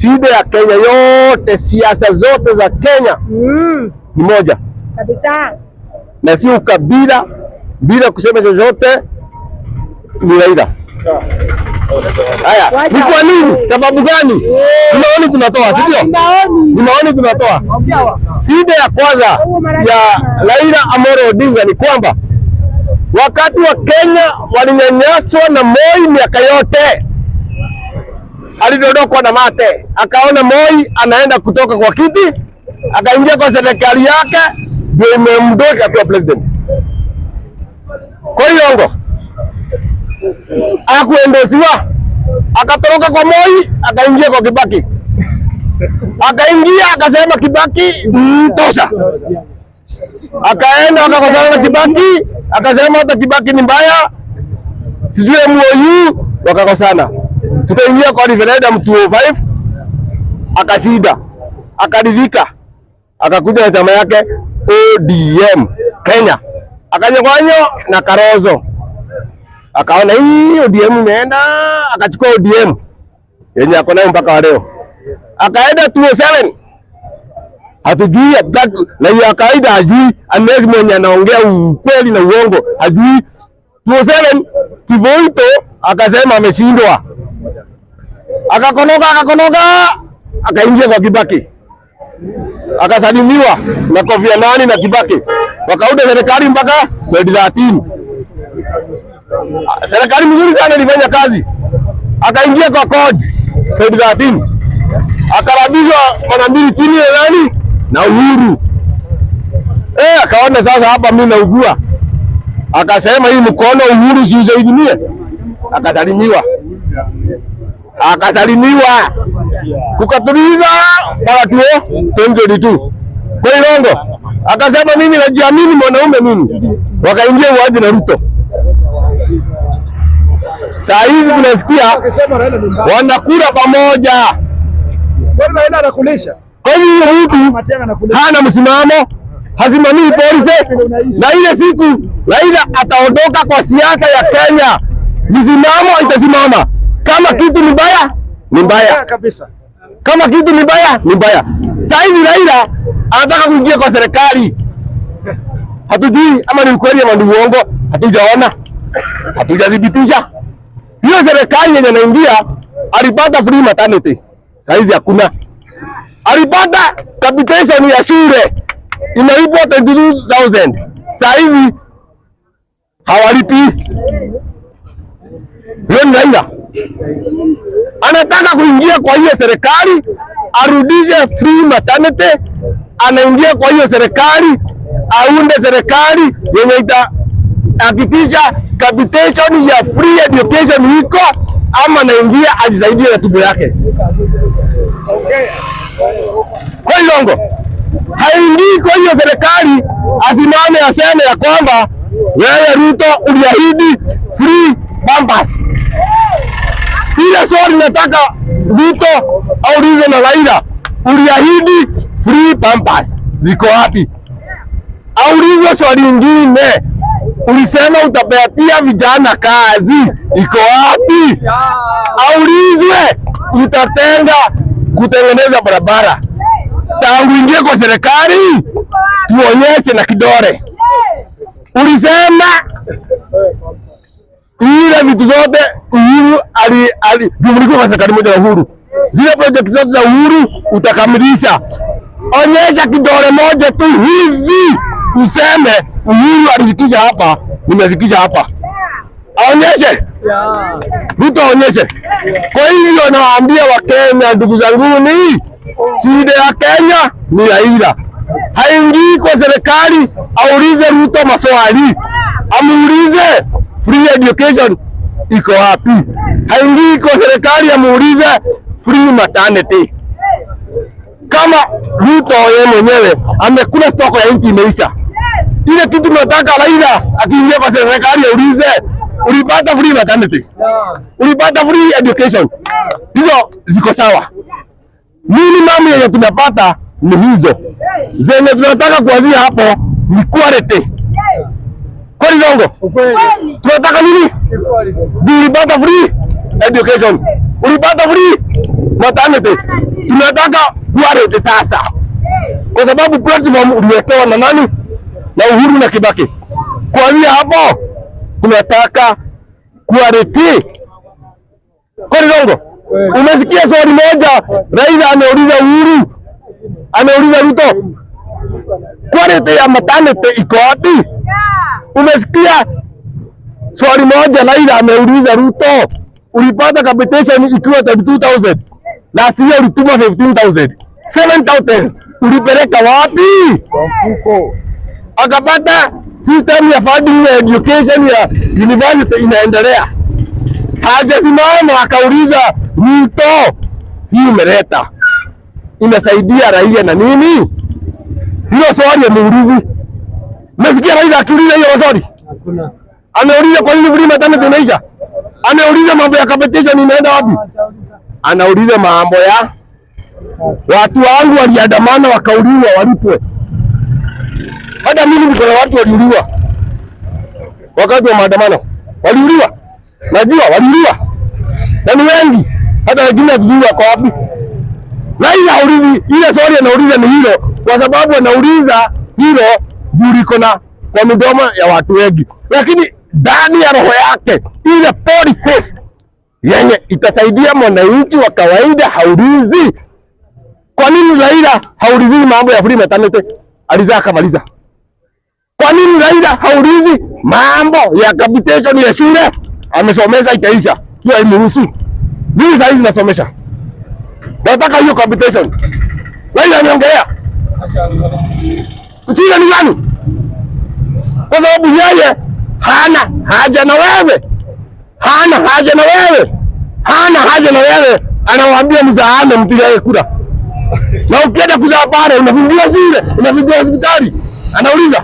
shida ya Kenya yote, siasa zote za Kenya ni moja kabisa, na si ukabila, bila kusema chochote, ni Raila. Haya, ni kwa nini? Sababu gani? Tunaoni tunatoa, si ndio? Tunaoni tunatoa. Shida ya kwanza ya Raila Amolo Odinga ni kwamba wakati wa Kenya walinyanyaswa na Moi miaka yote, alidodokwa na mate, akaona Moi anaenda kutoka kwa kiti, akaingia kwa serikali yake, ndio imemdosha kwa president. Kwa hiyo akuendosiwa, akatoroka kwa Moi, akaingia kwa Kibaki, akaingia akasema Kibaki tosha, akaenda akakosana na Kibaki, akasema hata Kibaki ni mbaya, sijui MOU, wakakosana. Tukaingia kwa referendum 205, akashinda, akaridhika, akakuja na chama yake ODM Kenya, akanyang'anywa na Kalonzo, akaona hii ODM imeenda, akachukua ODM yenye ako nayo mpaka leo, akaenda 207. Hatujui na ya kawaida, hajui anezi mwenye anaongea ukweli na uongo, hajui. 207 Kivoito akasema ameshindwa, akakonoga, akaingia kwa Kibaki, akasalimiwa na Kofi Annan na Kibaki, wakauda serikali mpaka 2013. Serikali mzuri sana ilifanya kazi, akaingia kwa CORD 2013, akarabishwa mara mbili chini ya nani na Uhuru. Akaona sasa hapa mimi naugua, akasema hii mkono Uhuru siusaidie, akasalimiwa, kukatuliza mpaka 2022. Kwa hiyo akasema mimi najiamini mwanaume mimi, wakaingia uaji na Ruto. Saa hizi tunasikia wanakula pamoja. Kwa hiyo mtu hana msimamo, hasimamii polisi, na ile siku Raila ataondoka kwa siasa ya Kenya, msimamo itasimama. Kama kitu ni mbaya, ni mbaya kabisa. Kama kitu ni mbaya, ni mbaya. Saa hizi Raila anataka kuingia kwa serikali. Hatujui ama ni ukweli ama ni uongo, hatujaona, hatujadhibitisha. Hiyo serikali yenye anaingia alipata free maternity, saa hizi hakuna. Alipata capitation ya shule inalipwa 22,000, saa hizi hawalipi. Hiyo ni Raila anataka kuingia kwa hiyo serikali, arudishe free maternity, anaingia kwa hiyo serikali, aunde serikali yenye itahakikisha capitation ya free education iko, ama anaingia ajisaidie na tumbo yake. Kwa hiyo haingii kwa hiyo serikali asimame aseme ya kwamba wewe Ruto uliahidi free pampers. Ile swali nataka Ruto aulize na Raila, uliahidi free pampers ziko wapi? Aulize swali lingine, ulisema utapatia vijana kazi, iko wapi? Aulizwe utatenga kutengeneza barabara. Tangu ingie kwa serikali tuonyeshe na kidore. Ulisema ile vitu zote Uhuru jumliko kwa serikali moja na Uhuru, zile project zote za Uhuru utakamilisha. Onyesha kidore moja tu hivi, useme Uhuru alifikisha hapa, nimefikisha hapa. Aonyeshe, Ruto aonyeshe. Kwa hivyo nawaambia Wakenya, ndugu zangu, ni shida ya Kenya ni Raila. Haingii kwa serikali aulize Ruto maswali, amuulize free education iko wapi. Haingii kwa serikali amuulize free maternity. Kama Ruto yeye mwenyewe amekula stoko ya nchi imeisha, ile kitu tunataka Raila akiingia kwa serikali aulize, ulipata free maternity, ulipata free education, hizo ziko sawa. Minimum yenye tunapata ni hizo, zenye tunataka kuanzia hapo ni quality. Kweli zongo, tunataka nini? Ulipata free education, ulipata free maternity. Tunataka quality sasa, kwa sababu platform uliwekewa na nani? Na Uhuru na Kibaki. Kuanzia hapo tunataka quality. Kwa Rongo, umesikia swali moja Raila anauliza Uhuru, anauliza Ruto, quality ya maternity iko wapi? Umesikia swali moja Raila ameuliza Ruto, ulipata capitation ikiwa 32,000, last year ulituma 15,000, 7,000 ulipeleka wapi? Mfuko. Akapata system ya funding ya education ya university inaendelea. Hajasimama akauliza Ruto, hii umeleta inasaidia raia na nini? Hilo swali ameuliza. Umesikia Raila akiuliza hiyo swali? Hakuna. Anauliza kwa nini free maternity inaisha? Anauliza mambo ya competition inaenda wapi? Anauliza mambo ya watu wangu waliandamana wakauliwa walipwe. Hata mimi niko na watu waliuliwa wakati wa maandamano, waliuliwa, najua waliuliwa na ni wengi, hata wengine hatujui wako wapi. Raila haulizi ile swali, anauliza ni hilo kwa sababu anauliza hilo juu liko na kwa midomo ya watu wengi, lakini ndani ya roho yake ile policies yenye itasaidia mwananchi wa kawaida haulizi. Kwa nini Raila haulizi mambo ya free maternity? Alizaa kamaliza. Kwa nini Raila haulizi mambo ya capitation ya shule? Amesomesha ikaisha, hiyo haimuhusu. Mimi sasa hivi nasomesha, nataka hiyo capitation. Raila ameongelea uchina ni gani? Kwa sababu yeye hana haja na wewe, hana haja na wewe, hana haja na wewe. Anawaambia mzaane mpige kura, na ukienda kuzaa pale unafungiwa shule, unafungiwa hospitali. Anauliza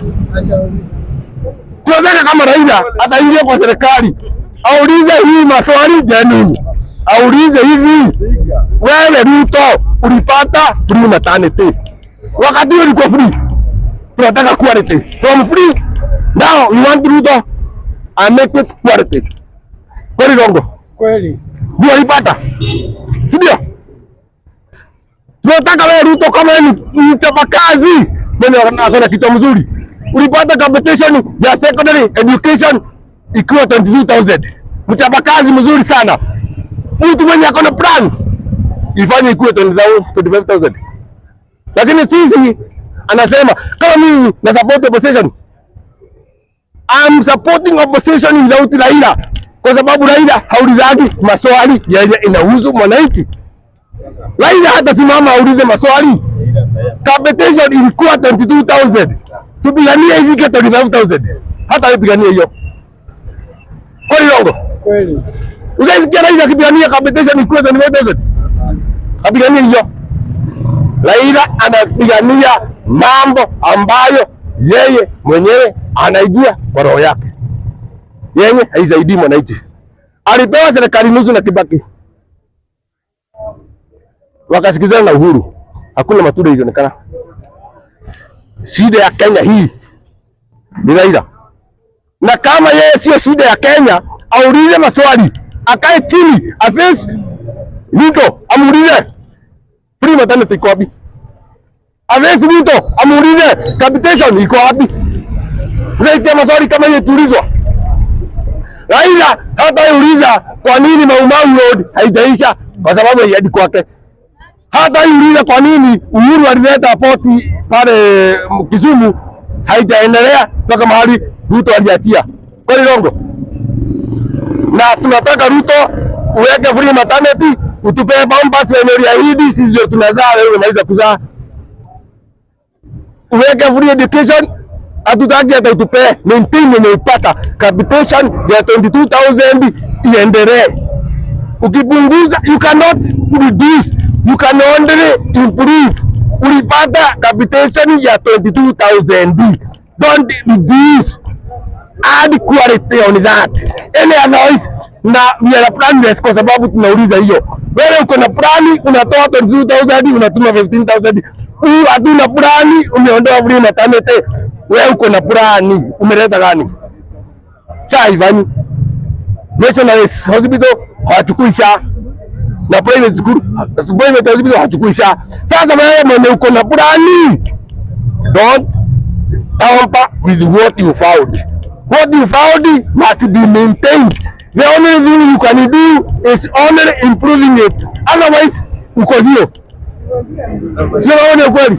tunataka kama Raila ataingia kwa serikali aulize hii maswali janini, aulize hivi, wewe Ruto ulipata free maternity wakati ulikuwa free? Tunataka quality from free, now we want Ruto and make it quality. Kweli Rongo? Kweli. Ndio ulipata, si ndio? Tunataka wewe Ruto kama ni mchapakazi mwenye akona kitu mzuri, ulipata competition ya secondary education ikiwa 22,000, mchapakazi mzuri sana, mtu mwenye akona plan ifanye ikuwe 25,000. Lakini sisi anasema kama mimi na support opposition, I'm supporting opposition without Raila, kwa sababu Raila haulizagi maswali yenye inahusu mwananchi. Raila hata simama aulize maswali. Competition ilikuwa 22,000, tupiganie ifike 25,000, hata ipiganie hiyo. Kweli Rongo? Kweli. Unasikia Raila akipigania competition ilikuwa 25,000, apiganie hiyo. Raila anapigania mambo ambayo yeye mwenyewe anaijua kwa roho yake, yenye haisaidii mwananchi. Alipewa serikali nusu na Kibaki, wakasikizana na Uhuru, hakuna matunda ilionekana. Shida ya Kenya hii ni Raila, na kama yeye sio shida ya Kenya, aulize maswali, akae chini, afesi Ruto, amuulize free maternity iko wapi? Afesi Ruto, amuulize capitation iko wapi? Unaitia maswali kama hiyo tulizwa. Raila hata uliza kwa nini Mau Mau Road haijaisha, kwa sababu haiadi kwake. Hata uliza kwa nini Uhuru alileta poti pale Kisumu haijaendelea mpaka mahali Ruto aliachia. Kweli Rongo? Na tunataka Ruto uweke free maternity, utupe Pampers wenye uliahidi, sisi ndio tunazaa, wewe unaweza kuzaa. Uweke free education, hatutaki hata utupe maintain yenye upata capitation ya 22,000 iendelee. Ukipunguza, you cannot reduce, you can only improve. Ulipata capitation ya 22,000, don't reduce, add quality on that. Any otherwise, na we are planless, kwa sababu tunauliza hiyo. Wewe uko na plani, unatoa 22,000, unatuma 15,000. Huyu hatuna plani, umeondoa free maternity. Wewe uko na plani, umeleta gani? Chai vani National Hospital hawachukui SHA, na private school, private hospital hatukuisha. Sasa wewe mwenye uko na plani, don't tamper with what you found. What you found must be maintained. The only thing you can do is only improving it. Otherwise, uko zero. Sio kweli?